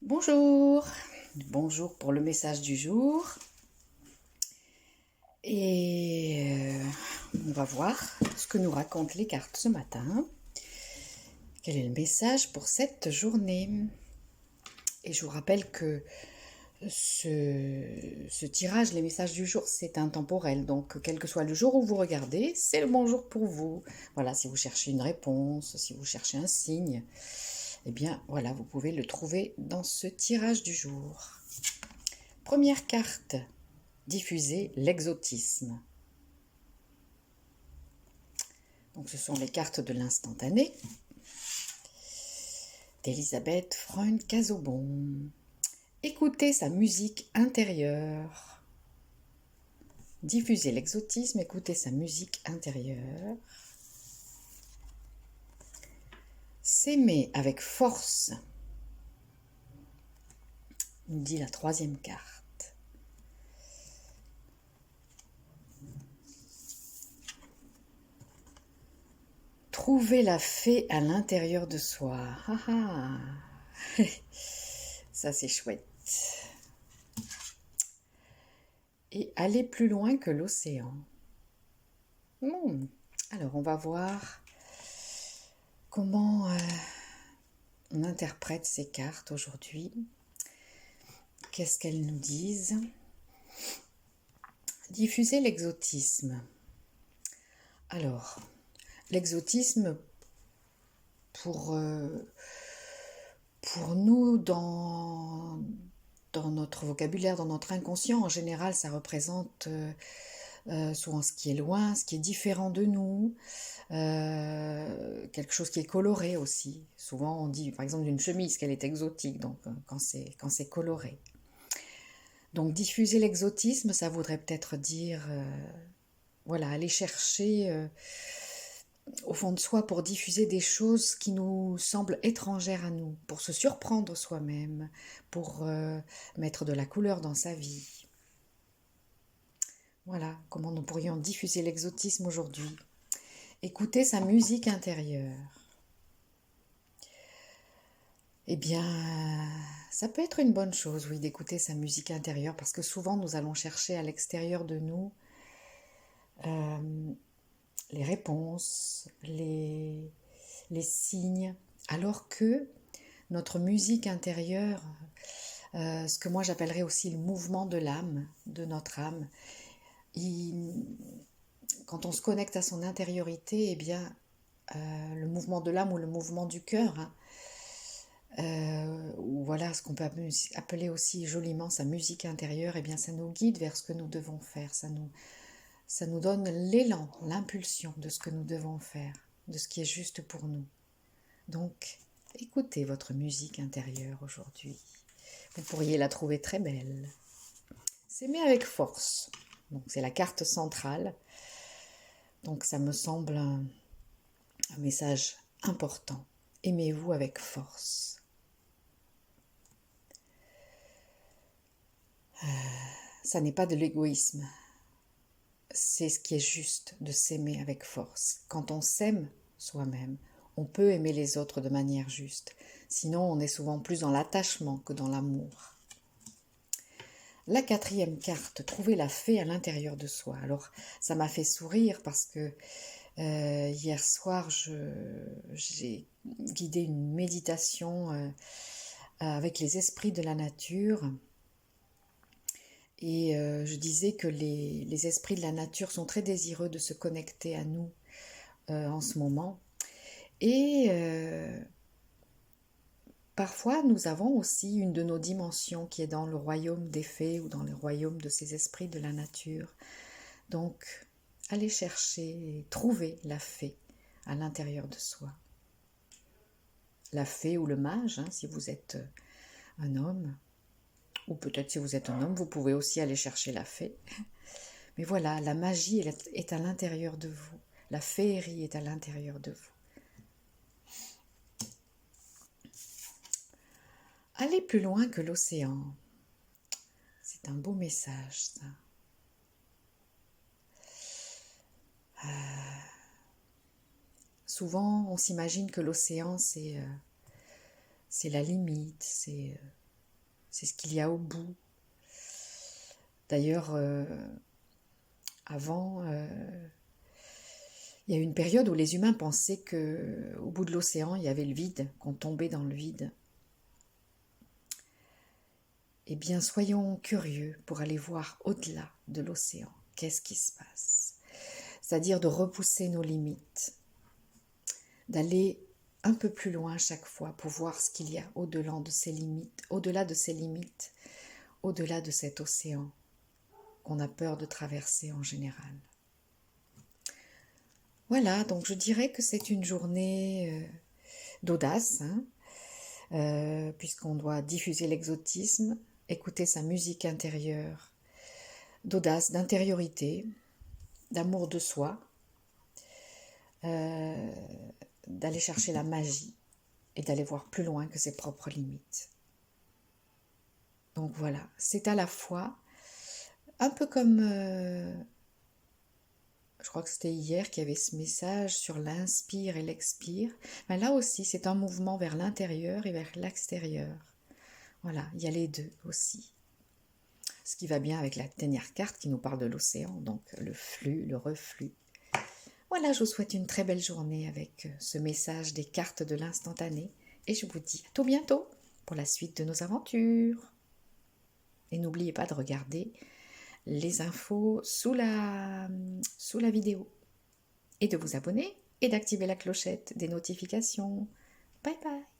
Bonjour, bonjour pour le message du jour. Et on va voir ce que nous racontent les cartes ce matin. Quel est le message pour cette journée? Et je vous rappelle que ce tirage, les messages du jour, c'est intemporel. Donc, quel que soit le jour où vous regardez, c'est le bon jour pour vous. Voilà, si vous cherchez une réponse, si vous cherchez un signe, eh bien, voilà, vous pouvez le trouver dans ce tirage du jour. Première carte, diffuser l'exotisme. Donc, ce sont les cartes de l'instantané d'Elisabeth Freund-Casaubon. Écoutez sa musique intérieure. Diffuser l'exotisme, écoutez sa musique intérieure. S'aimer avec force, nous dit la troisième carte. Trouver la fée à l'intérieur de soi. Ah ah. Ça c'est chouette. Et aller plus loin que l'océan. Alors on va voir comment on interprète ces cartes aujourd'hui. Qu'est-ce qu'elles nous disent? Diffuser l'exotisme. Alors, l'exotisme, pour nous, dans notre vocabulaire, dans notre inconscient, en général, ça représente souvent ce qui est loin, ce qui est différent de nous, quelque chose qui est coloré aussi. Souvent, on dit, par exemple, d'une chemise qu'elle est exotique, donc quand c'est coloré. Donc, diffuser l'exotisme, ça voudrait peut-être dire, voilà, aller chercher au fond de soi pour diffuser des choses qui nous semblent étrangères à nous, pour se surprendre soi-même, pour mettre de la couleur dans sa vie. Voilà comment nous pourrions diffuser l'exotisme aujourd'hui. Écouter sa musique intérieure. Eh bien, ça peut être une bonne chose, oui, d'écouter sa musique intérieure, parce que souvent nous allons chercher à l'extérieur de nous les réponses, les signes, alors que notre musique intérieure, ce que moi j'appellerais aussi le mouvement de l'âme, de notre âme, quand on se connecte à son intériorité, eh bien, le mouvement de l'âme ou le mouvement du cœur, hein, ou voilà ce qu'on peut appeler aussi joliment sa musique intérieure, eh bien ça nous guide vers ce que nous devons faire, ça nous donne l'élan, l'impulsion de ce que nous devons faire, de ce qui est juste pour nous. Donc, écoutez votre musique intérieure aujourd'hui. Vous pourriez la trouver très belle. S'aimer avec force. Donc, c'est la carte centrale. Donc, ça me semble un message important. Aimez-vous avec force. Ça n'est pas de l'égoïsme. C'est ce qui est juste de s'aimer avec force. Quand on s'aime soi-même, on peut aimer les autres de manière juste. Sinon, on est souvent plus dans l'attachement que dans l'amour. La quatrième carte, trouver la fée à l'intérieur de soi. Alors, ça m'a fait sourire parce que hier soir, j'ai guidé une méditation avec les esprits de la nature. Et je disais que les esprits de la nature sont très désireux de se connecter à nous en ce moment. Et parfois, nous avons aussi une de nos dimensions qui est dans le royaume des fées ou dans le royaume de ces esprits de la nature. Donc, allez chercher et trouver la fée à l'intérieur de soi. La fée ou le mage, hein, si vous êtes un homme, ou peut-être si vous êtes un homme, vous pouvez aussi aller chercher la fée. Mais voilà, la magie est à l'intérieur de vous. La féerie est à l'intérieur de vous. Allez plus loin que l'océan. C'est un beau message, ça. Souvent, on s'imagine que l'océan, c'est la limite, c'est ce qu'il y a au bout. D'ailleurs, avant, il y a eu une période où les humains pensaient qu'au bout de l'océan, il y avait le vide, qu'on tombait dans le vide. Eh bien, soyons curieux pour aller voir au-delà de l'océan. Qu'est-ce qui se passe? C'est-à-dire de repousser nos limites, d'aller un peu plus loin chaque fois pour voir ce qu'il y a au-delà de ces limites, au-delà de ces limites, au-delà de cet océan qu'on a peur de traverser en général. Voilà, donc je dirais que c'est une journée d'audace, puisqu'on doit diffuser l'exotisme, écouter sa musique intérieure, d'audace, d'intériorité, d'amour de soi, d'aller chercher la magie et d'aller voir plus loin que ses propres limites. Donc voilà, c'est à la fois un peu comme, je crois que c'était hier qu'il y avait ce message sur l'inspire et l'expire. Mais là aussi, c'est un mouvement vers l'intérieur et vers l'extérieur. Voilà, il y a les deux aussi. Ce qui va bien avec la dernière carte qui nous parle de l'océan, donc le flux, le reflux. Voilà, je vous souhaite une très belle journée avec ce message des cartes de l'instantané et je vous dis à tout bientôt pour la suite de nos aventures. Et n'oubliez pas de regarder les infos sous la vidéo et de vous abonner et d'activer la clochette des notifications. Bye bye.